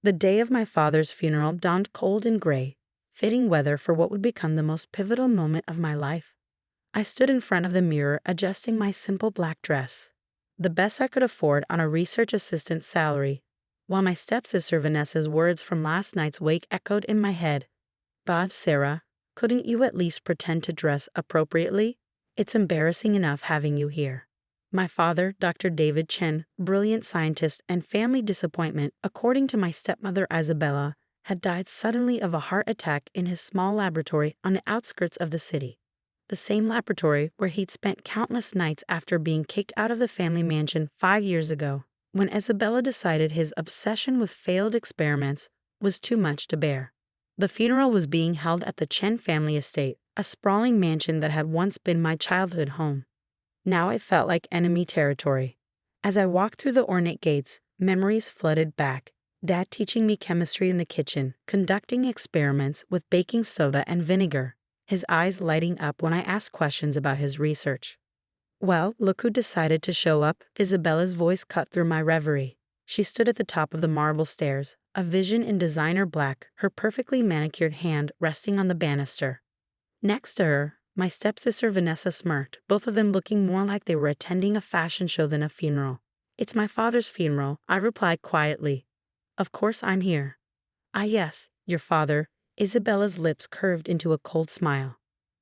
The day of my father's funeral dawned cold and gray, fitting weather for what would become the most pivotal moment of my life. I stood in front of the mirror adjusting my simple black dress, the best I could afford on a research assistant's salary, while my stepsister Vanessa's words from last night's wake echoed in my head. God, Sarah, couldn't you at least pretend to dress appropriately? It's embarrassing enough having you here. My father, Dr. David Chen, brilliant scientist and family disappointment, according to my stepmother Isabella, had died suddenly of a heart attack in his small laboratory on the outskirts of the city. The same laboratory where he'd spent countless nights after being kicked out of the family mansion 5 years ago, when Isabella decided his obsession with failed experiments was too much to bear. The funeral was being held at the Chen family estate, a sprawling mansion that had once been my childhood home. Now it felt like enemy territory. As I walked through the ornate gates, memories flooded back. Dad teaching me chemistry in the kitchen, conducting experiments with baking soda and vinegar, his eyes lighting up when I asked questions about his research. Well, look who decided to show up. Isabella's voice cut through my reverie. She stood at the top of the marble stairs, a vision in designer black, her perfectly manicured hand resting on the banister. Next to her, my stepsister Vanessa smirked, both of them looking more like they were attending a fashion show than a funeral. It's my father's funeral, I replied quietly. Of course I'm here. Ah yes, your father. Isabella's lips curved into a cold smile.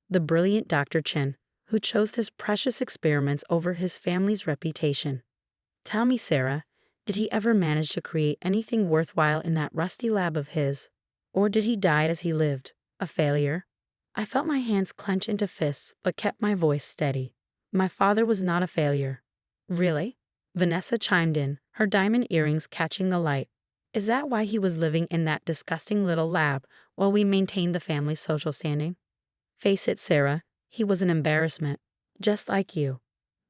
The brilliant Dr. Chen, who chose his precious experiments over his family's reputation. Tell me, Sarah, did he ever manage to create anything worthwhile in that rusty lab of his? Or did he die as he lived, a failure? I felt my hands clench into fists, but kept my voice steady. My father was not a failure. Really? Vanessa chimed in, her diamond earrings catching the light. Is that why he was living in that disgusting little lab while we maintained the family's social standing? Face it, Sarah, he was an embarrassment, just like you.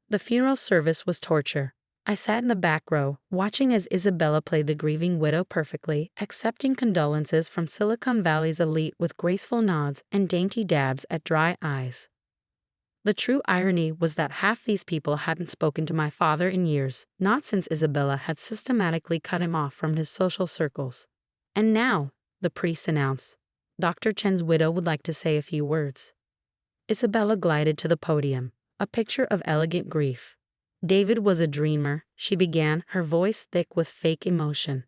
The funeral service was torture. I sat in the back row, watching as Isabella played the grieving widow perfectly, accepting condolences from Silicon Valley's elite with graceful nods and dainty dabs at dry eyes. The true irony was that half these people hadn't spoken to my father in years, not since Isabella had systematically cut him off from his social circles. And now, the priest announced, Dr. Chen's widow would like to say a few words. Isabella glided to the podium, a picture of elegant grief. David was a dreamer, she began, her voice thick with fake emotion.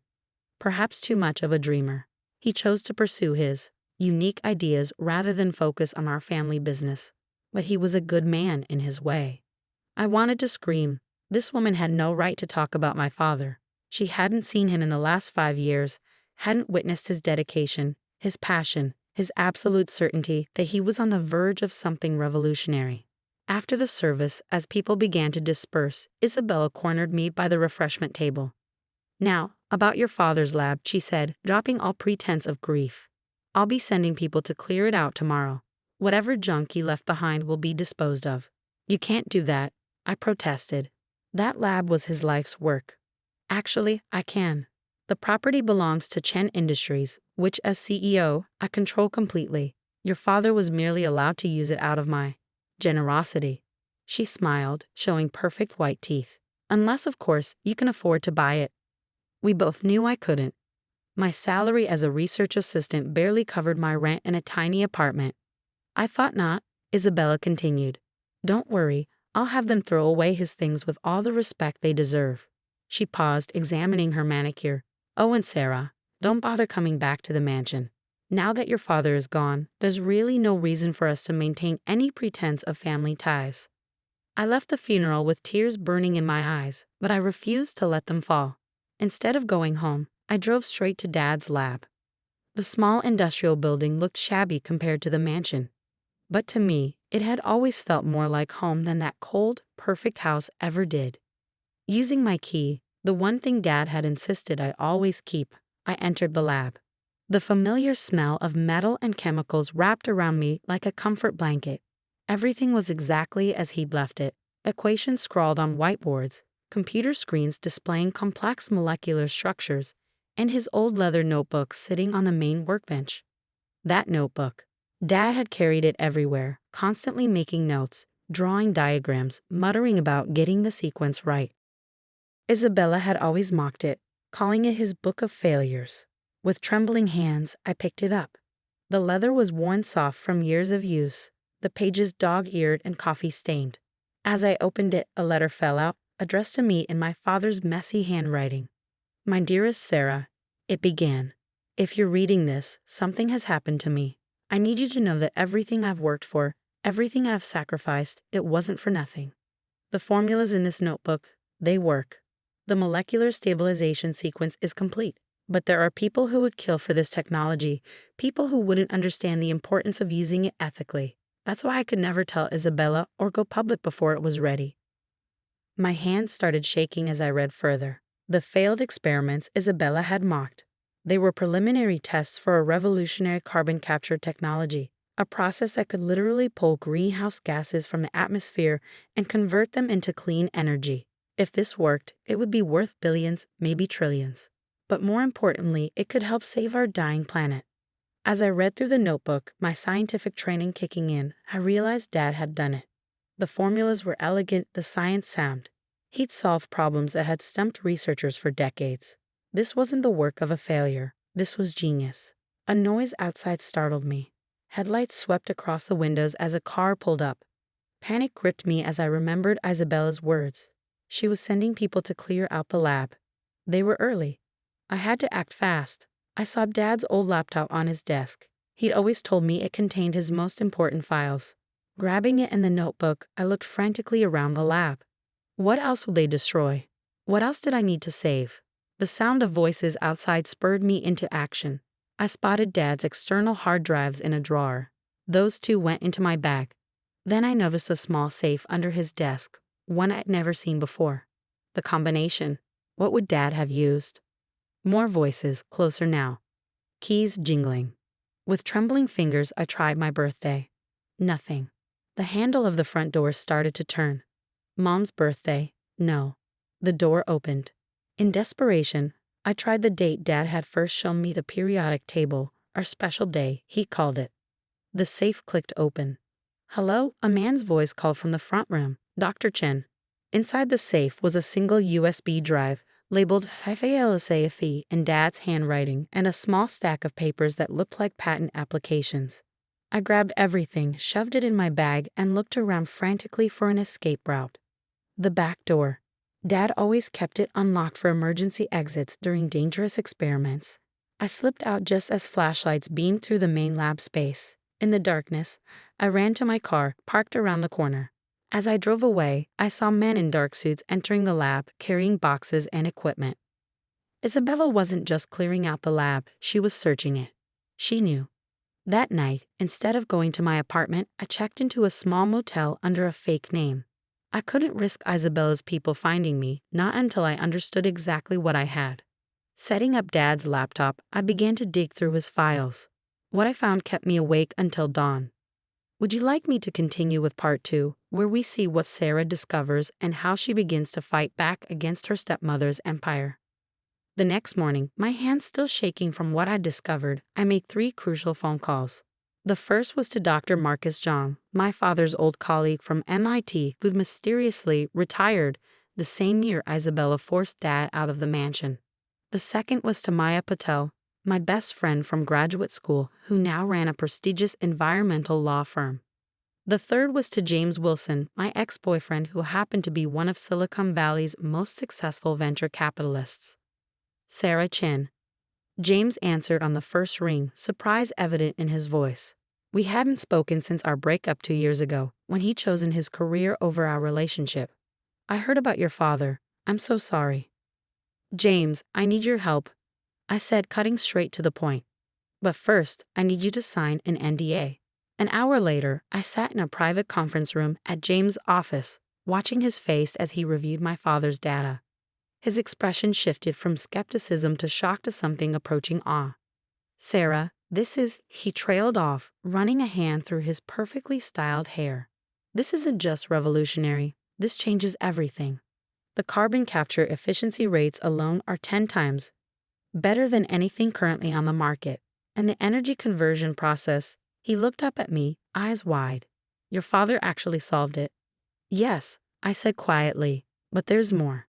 Perhaps too much of a dreamer. He chose to pursue his unique ideas rather than focus on our family business. But he was a good man in his way. I wanted to scream. This woman had no right to talk about my father. She hadn't seen him in the last 5 years, hadn't witnessed his dedication, his passion, his absolute certainty that he was on the verge of something revolutionary. After the service, as people began to disperse, Isabella cornered me by the refreshment table. Now, about your father's lab, she said, dropping all pretense of grief. I'll be sending people to clear it out tomorrow. Whatever junk he left behind will be disposed of. You can't do that, I protested. That lab was his life's work. Actually, I can. The property belongs to Chen Industries, which as CEO, I control completely. Your father was merely allowed to use it out of my generosity. She smiled, showing perfect white teeth. Unless, of course, you can afford to buy it. We both knew I couldn't. My salary as a research assistant barely covered my rent in a tiny apartment. I thought not, Isabella continued. Don't worry, I'll have them throw away his things with all the respect they deserve. She paused, examining her manicure. Oh, and Sarah, don't bother coming back to the mansion. Now that your father is gone, there's really no reason for us to maintain any pretense of family ties. I left the funeral with tears burning in my eyes, but I refused to let them fall. Instead of going home, I drove straight to Dad's lab. The small industrial building looked shabby compared to the mansion. But to me, it had always felt more like home than that cold, perfect house ever did. Using my key, the one thing Dad had insisted I always keep, I entered the lab. The familiar smell of metal and chemicals wrapped around me like a comfort blanket. Everything was exactly as he'd left it. Equations scrawled on whiteboards, computer screens displaying complex molecular structures, and his old leather notebook sitting on the main workbench. That notebook. Dad had carried it everywhere, constantly making notes, drawing diagrams, muttering about getting the sequence right. Isabella had always mocked it, calling it his book of failures. With trembling hands, I picked it up. The leather was worn soft from years of use, the pages dog-eared and coffee-stained. As I opened it, a letter fell out, addressed to me in my father's messy handwriting. "My dearest Sarah," it began. "If you're reading this, something has happened to me. I need you to know that everything I've worked for, everything I've sacrificed, it wasn't for nothing. The formulas in this notebook, they work. The molecular stabilization sequence is complete. But there are people who would kill for this technology, people who wouldn't understand the importance of using it ethically. That's why I could never tell Isabella or go public before it was ready." My hands started shaking as I read further. The failed experiments Isabella had mocked. They were preliminary tests for a revolutionary carbon capture technology, a process that could literally pull greenhouse gases from the atmosphere and convert them into clean energy. If this worked, it would be worth billions, maybe trillions. But more importantly, it could help save our dying planet. As I read through the notebook, my scientific training kicking in, I realized Dad had done it. The formulas were elegant, the science sound. He'd solved problems that had stumped researchers for decades. This wasn't the work of a failure. This was genius. A noise outside startled me. Headlights swept across the windows as a car pulled up. Panic gripped me as I remembered Isabella's words. She was sending people to clear out the lab. They were early. I had to act fast. I saw Dad's old laptop on his desk. He'd always told me it contained his most important files. Grabbing it and the notebook, I looked frantically around the lab. What else would they destroy? What else did I need to save? The sound of voices outside spurred me into action. I spotted Dad's external hard drives in a drawer. Those two went into my bag. Then I noticed a small safe under his desk, one I'd never seen before. The combination. What would Dad have used? More voices, closer now. Keys jingling. With trembling fingers, I tried my birthday. Nothing. The handle of the front door started to turn. Mom's birthday? No. The door opened. In desperation, I tried the date Dad had first shown me, the periodic table, our special day, he called it. The safe clicked open. "Hello?" a man's voice called from the front room. "Dr. Chen." Inside the safe was a single USB drive, labeled FALSAFE in Dad's handwriting, and a small stack of papers that looked like patent applications. I grabbed everything, shoved it in my bag, and looked around frantically for an escape route. The back door. Dad always kept it unlocked for emergency exits during dangerous experiments. I slipped out just as flashlights beamed through the main lab space. In the darkness, I ran to my car, parked around the corner. As I drove away, I saw men in dark suits entering the lab, carrying boxes and equipment. Isabella wasn't just clearing out the lab, she was searching it. She knew. That night, instead of going to my apartment, I checked into a small motel under a fake name. I couldn't risk Isabella's people finding me, not until I understood exactly what I had. Setting up Dad's laptop, I began to dig through his files. What I found kept me awake until dawn. Would you like me to continue with part 2, where we see what Sarah discovers and how she begins to fight back against her stepmother's empire? The next morning, my hands still shaking from what I'd discovered, I made 3 crucial phone calls. The first was to Dr. Marcus John, my father's old colleague from MIT who'd mysteriously retired the same year Isabella forced Dad out of the mansion. The second was to Maya Patel, my best friend from graduate school who now ran a prestigious environmental law firm. The third was to James Wilson, my ex-boyfriend who happened to be one of Silicon Valley's most successful venture capitalists. "Sarah Chen." James answered on the first ring, surprise evident in his voice. We hadn't spoken since our breakup 2 years ago, when he'd chosen his career over our relationship. "I heard about your father. I'm so sorry." "James, I need your help," I said, cutting straight to the point. "But first, I need you to sign an NDA." An hour later, I sat in a private conference room at James' office, watching his face as he reviewed my father's data. His expression shifted from skepticism to shock to something approaching awe. "Sarah, this is," he trailed off, running a hand through his perfectly styled hair. "This isn't just revolutionary, this changes everything. The carbon capture efficiency rates alone are 10 times better than anything currently on the market. And the energy conversion process," he looked up at me, eyes wide. "Your father actually solved it." "Yes," I said quietly, "but there's more."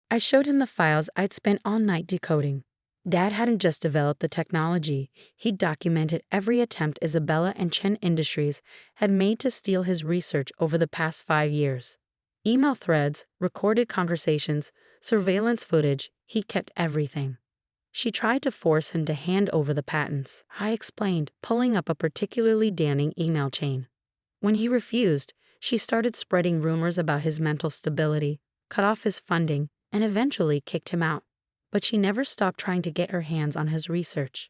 I showed him the files I'd spent all night decoding. Dad hadn't just developed the technology, he'd documented every attempt Isabella and Chen Industries had made to steal his research over the past 5 years. Email threads, recorded conversations, surveillance footage, he kept everything. She tried to force him to hand over the patents, I explained, pulling up a particularly damning email chain. When he refused, she started spreading rumors about his mental stability, cut off his funding, and eventually kicked him out. But she never stopped trying to get her hands on his research.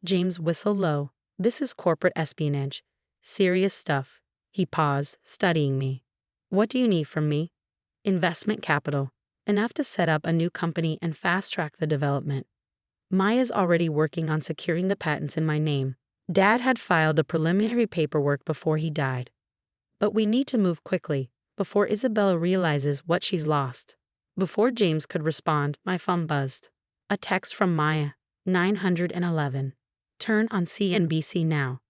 James whistled low. This is corporate espionage. Serious stuff. He paused, studying me. What do you need from me? Investment capital. Enough to set up a new company and fast-track the development. Maya's already working on securing the patents in my name. Dad had filed the preliminary paperwork before he died. But we need to move quickly, before Isabella realizes what she's lost. Before James could respond, my phone buzzed. A text from Maya, 911. Turn on CNBC now.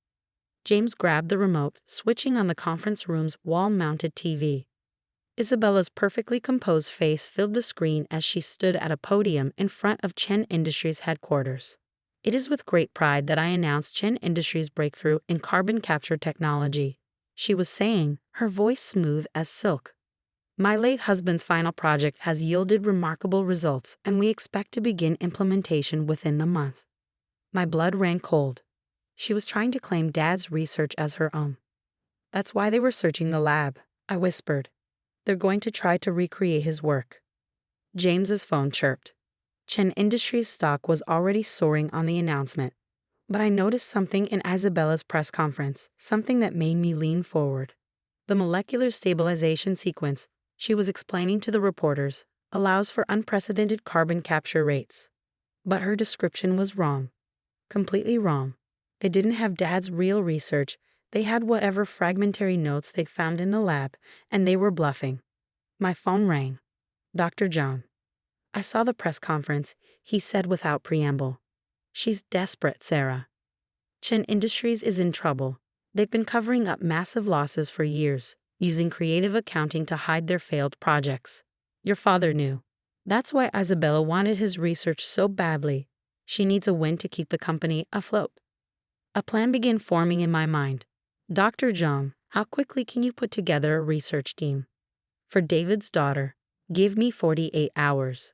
James grabbed the remote, switching on the conference room's wall-mounted TV. Isabella's perfectly composed face filled the screen as she stood at a podium in front of Chen Industries headquarters. It is with great pride that I announce Chen Industries' breakthrough in carbon capture technology, she was saying, her voice smooth as silk. My late husband's final project has yielded remarkable results, and we expect to begin implementation within the month. My blood ran cold. She was trying to claim Dad's research as her own. That's why they were searching the lab, I whispered. They're going to try to recreate his work. James's phone chirped. Chen Industries' stock was already soaring on the announcement, but I noticed something in Isabella's press conference, something that made me lean forward. The molecular stabilization sequence, she was explaining to the reporters, allows for unprecedented carbon capture rates. But her description was wrong. Completely wrong. It didn't have Dad's real research. They had whatever fragmentary notes they'd found in the lab, and they were bluffing. My phone rang. Dr. John. I saw the press conference, he said without preamble. She's desperate, Sarah. Chen Industries is in trouble. They've been covering up massive losses for years, using creative accounting to hide their failed projects. Your father knew. That's why Isabella wanted his research so badly. She needs a win to keep the company afloat. A plan began forming in my mind. Dr. John, how quickly can you put together a research team? For David's daughter, give me 48 hours.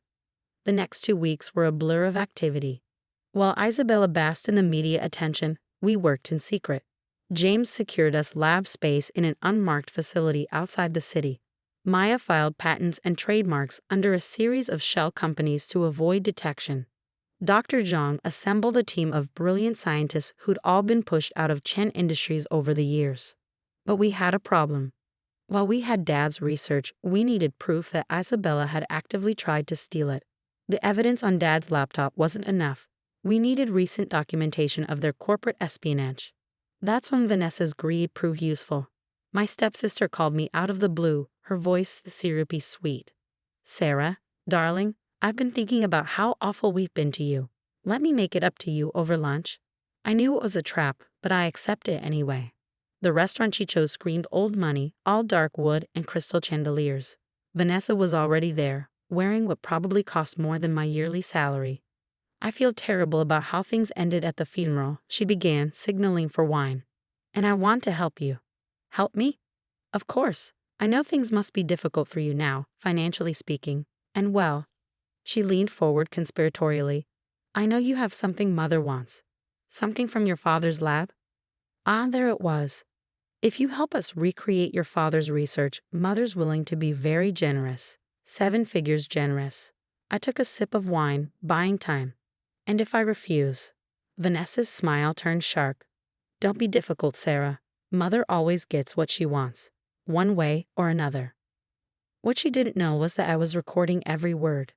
The next 2 weeks were a blur of activity. While Isabella basked in the media attention, we worked in secret. James secured us lab space in an unmarked facility outside the city. Maya filed patents and trademarks under a series of shell companies to avoid detection. Dr. Zhang assembled a team of brilliant scientists who'd all been pushed out of Chen Industries over the years. But we had a problem. While we had Dad's research, we needed proof that Isabella had actively tried to steal it. The evidence on Dad's laptop wasn't enough. We needed recent documentation of their corporate espionage. That's when Vanessa's greed proved useful. My stepsister called me out of the blue, her voice syrupy sweet. Sarah, darling, I've been thinking about how awful we've been to you. Let me make it up to you over lunch. I knew it was a trap, but I accepted it anyway. The restaurant she chose screamed old money, all dark wood and crystal chandeliers. Vanessa was already there, wearing what probably cost more than my yearly salary. I feel terrible about how things ended at the funeral, she began, signaling for wine. And I want to help you. Help me? Of course. I know things must be difficult for you now, financially speaking. And well, she leaned forward conspiratorially. I know you have something Mother wants. Something from your father's lab? Ah, there it was. If you help us recreate your father's research, Mother's willing to be very generous. 7 figures generous. I took a sip of wine, buying time. And if I refuse? Vanessa's smile turned sharp. Don't be difficult, Sarah. Mother always gets what she wants, one way or another. What she didn't know was that I was recording every word.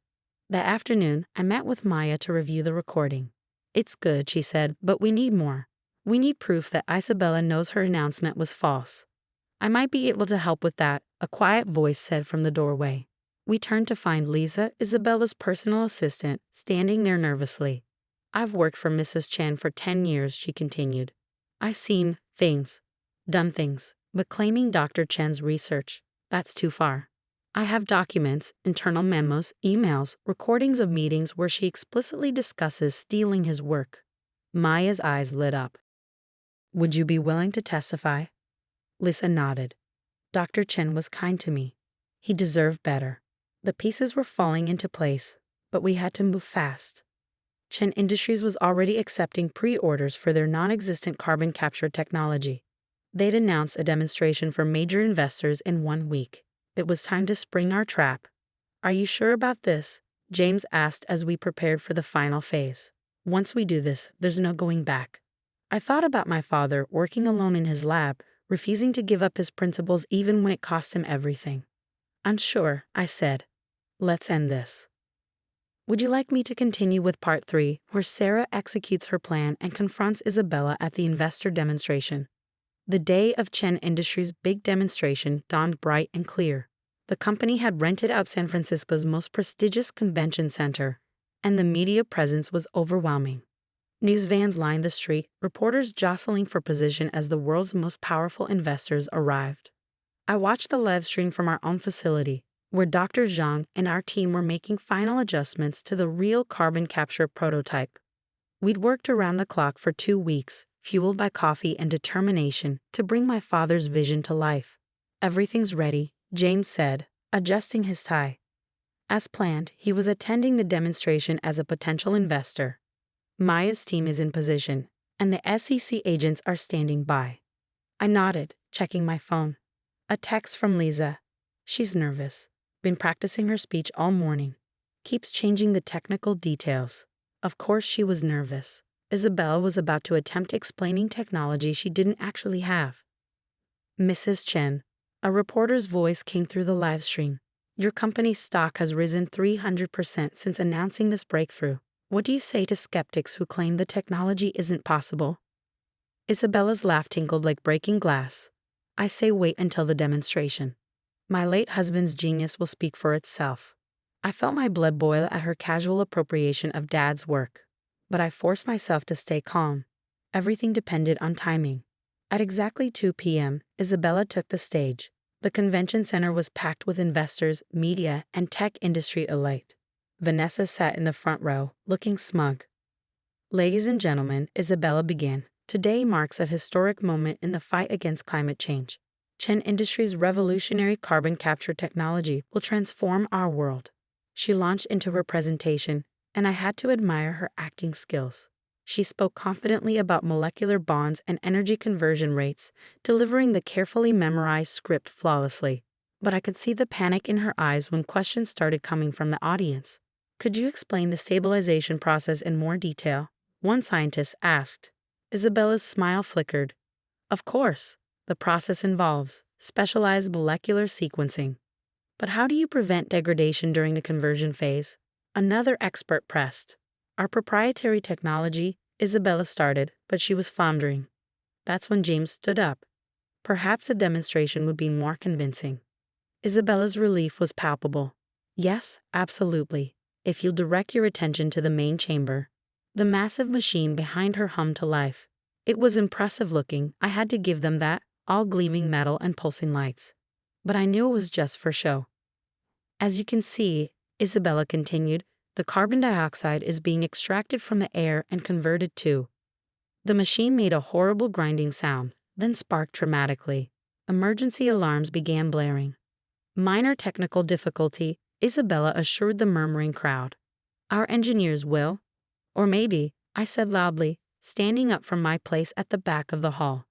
That afternoon, I met with Maya to review the recording. It's good, she said, but we need more. We need proof that Isabella knows her announcement was false. I might be able to help with that, a quiet voice said from the doorway. We turned to find Lisa, Isabella's personal assistant, standing there nervously. I've worked for Mrs. Chen for 10 years, she continued. I've seen things, done things, but claiming Dr. Chen's research, that's too far. I have documents, internal memos, emails, recordings of meetings where she explicitly discusses stealing his work. Maya's eyes lit up. Would you be willing to testify? Lisa nodded. Dr. Chen was kind to me. He deserved better. The pieces were falling into place, but we had to move fast. Chen Industries was already accepting pre-orders for their non-existent carbon capture technology. They'd announced a demonstration for major investors in 1 week. It was time to spring our trap. Are you sure about this? James asked as we prepared for the final phase. Once we do this, there's no going back. I thought about my father working alone in his lab, refusing to give up his principles even when it cost him everything. Unsure, I said. Let's end this. Would you like me to continue with part 3, where Sarah executes her plan and confronts Isabella at the investor demonstration? The day of Chen Industries' big demonstration dawned bright and clear. The company had rented out San Francisco's most prestigious convention center, and the media presence was overwhelming. News vans lined the street, reporters jostling for position as the world's most powerful investors arrived. I watched the live stream from our own facility, where Dr. Zhang and our team were making final adjustments to the real carbon capture prototype. We'd worked around the clock for 2 weeks, fueled by coffee and determination to bring my father's vision to life. Everything's ready, James said, adjusting his tie. As planned, he was attending the demonstration as a potential investor. Maya's team is in position, and the SEC agents are standing by. I nodded, checking my phone. A text from Lisa. She's nervous. Been practicing her speech all morning. Keeps changing the technical details. Of course she was nervous. Isabella was about to attempt explaining technology she didn't actually have. Mrs. Chen, a reporter's voice came through the live stream. Your company's stock has risen 300% since announcing this breakthrough. What do you say to skeptics who claim the technology isn't possible? Isabella's laugh tinkled like breaking glass. I say wait until the demonstration. My late husband's genius will speak for itself. I felt my blood boil at her casual appropriation of Dad's work, but I forced myself to stay calm. Everything depended on timing. At exactly 2 p.m., Isabella took the stage. The convention center was packed with investors, media, and tech industry elite. Vanessa sat in the front row, looking smug. Ladies and gentlemen, Isabella began. Today marks a historic moment in the fight against climate change. Chen Industries' revolutionary carbon capture technology will transform our world. She launched into her presentation, and I had to admire her acting skills. She spoke confidently about molecular bonds and energy conversion rates, delivering the carefully memorized script flawlessly. But I could see the panic in her eyes when questions started coming from the audience. Could you explain the stabilization process in more detail? One scientist asked. Isabella's smile flickered. Of course, the process involves specialized molecular sequencing. But how do you prevent degradation during the conversion phase? Another expert pressed. Our proprietary technology, Isabella started, but she was floundering. That's when James stood up. Perhaps a demonstration would be more convincing. Isabella's relief was palpable. Yes, absolutely. If you'll direct your attention to the main chamber. The massive machine behind her hummed to life. It was impressive looking, I had to give them that, all gleaming metal and pulsing lights. But I knew it was just for show. As you can see, Isabella continued, the carbon dioxide is being extracted from the air and converted to. The machine made a horrible grinding sound, then sparked dramatically. Emergency alarms began blaring. Minor technical difficulty, Isabella assured the murmuring crowd. Our engineers will. Or maybe, I said loudly, standing up from my place at the back of the hall.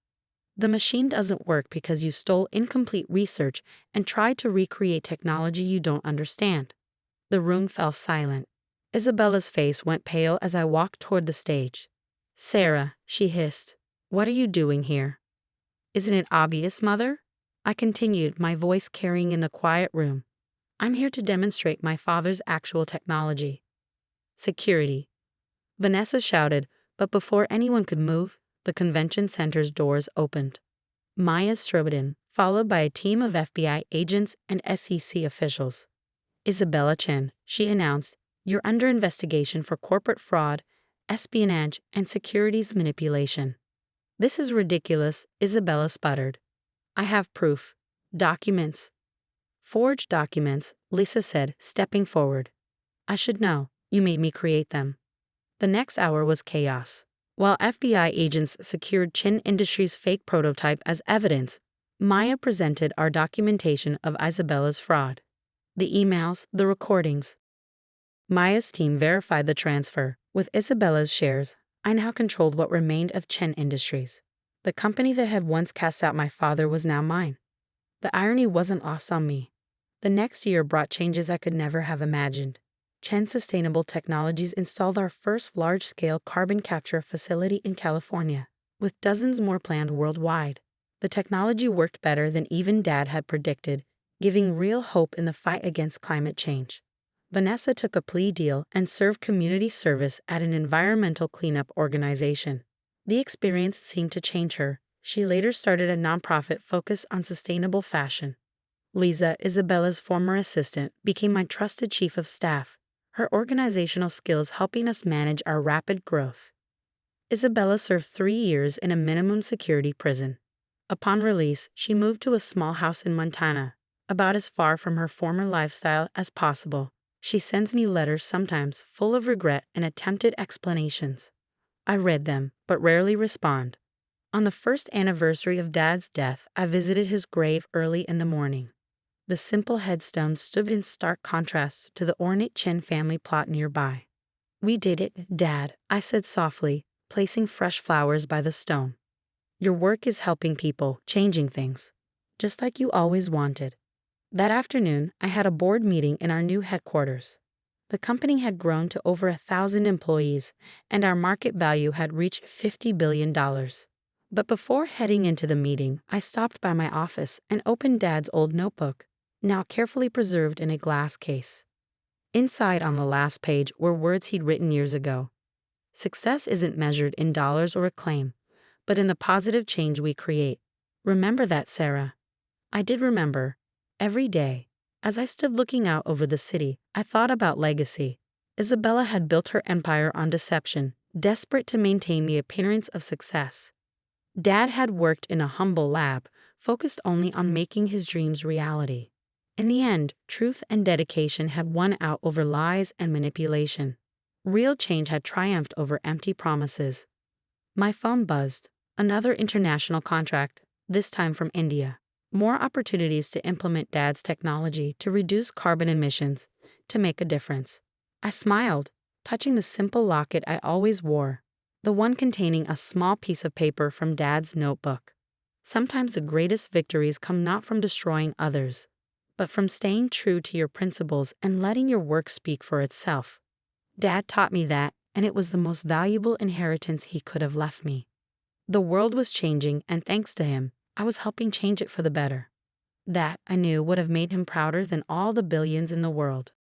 The machine doesn't work because you stole incomplete research and tried to recreate technology you don't understand. The room fell silent. Isabella's face went pale as I walked toward the stage. Sarah, she hissed, what are you doing here? Isn't it obvious, Mother? I continued, my voice carrying in the quiet room. I'm here to demonstrate my father's actual technology. Security. Vanessa shouted, but before anyone could move, the convention center's doors opened. Maya strode in, followed by a team of FBI agents and SEC officials. Isabella Chen, she announced, you're under investigation for corporate fraud, espionage, and securities manipulation. This is ridiculous, Isabella sputtered. I have proof. Documents. Forged documents, Lisa said, stepping forward. I should know. You made me create them. The next hour was chaos. While FBI agents secured Chen Industries' fake prototype as evidence, Maya presented our documentation of Isabella's fraud. The emails, the recordings. Maya's team verified the transfer. With Isabella's shares, I now controlled what remained of Chen Industries. The company that had once cast out my father was now mine. The irony wasn't lost on me. The next year brought changes I could never have imagined. Chen Sustainable Technologies installed our first large-scale carbon capture facility in California, with dozens more planned worldwide. The technology worked better than even Dad had predicted, giving real hope in the fight against climate change. Vanessa took a plea deal and served community service at an environmental cleanup organization. The experience seemed to change her. She later started a nonprofit focused on sustainable fashion. Lisa, Isabella's former assistant, became my trusted chief of staff, her organizational skills helping us manage our rapid growth. Isabella served 3 years in a minimum security prison. Upon release, she moved to a small house in Montana, about as far from her former lifestyle as possible. She sends me letters sometimes full of regret and attempted explanations. I read them, but rarely respond. On the first anniversary of Dad's death, I visited his grave early in the morning. The simple headstone stood in stark contrast to the ornate Chen family plot nearby. We did it, Dad, I said softly, placing fresh flowers by the stone. Your work is helping people, changing things, just like you always wanted. That afternoon, I had a board meeting in our new headquarters. The company had grown to over 1,000 employees, and our market value had reached $50 billion. But before heading into the meeting, I stopped by my office and opened Dad's old notebook, now carefully preserved in a glass case. Inside on the last page were words he'd written years ago. Success isn't measured in dollars or acclaim, but in the positive change we create. Remember that, Sarah. I did remember. Every day, as I stood looking out over the city, I thought about legacy. Isabella had built her empire on deception, desperate to maintain the appearance of success. Dad had worked in a humble lab, focused only on making his dreams reality. In the end, truth and dedication had won out over lies and manipulation. Real change had triumphed over empty promises. My phone buzzed. Another international contract, this time from India. More opportunities to implement Dad's technology to reduce carbon emissions, to make a difference. I smiled, touching the simple locket I always wore, the one containing a small piece of paper from Dad's notebook. Sometimes the greatest victories come not from destroying others, but from staying true to your principles and letting your work speak for itself. Dad taught me that, and it was the most valuable inheritance he could have left me. The world was changing, and thanks to him, I was helping change it for the better. That, I knew, would have made him prouder than all the billions in the world.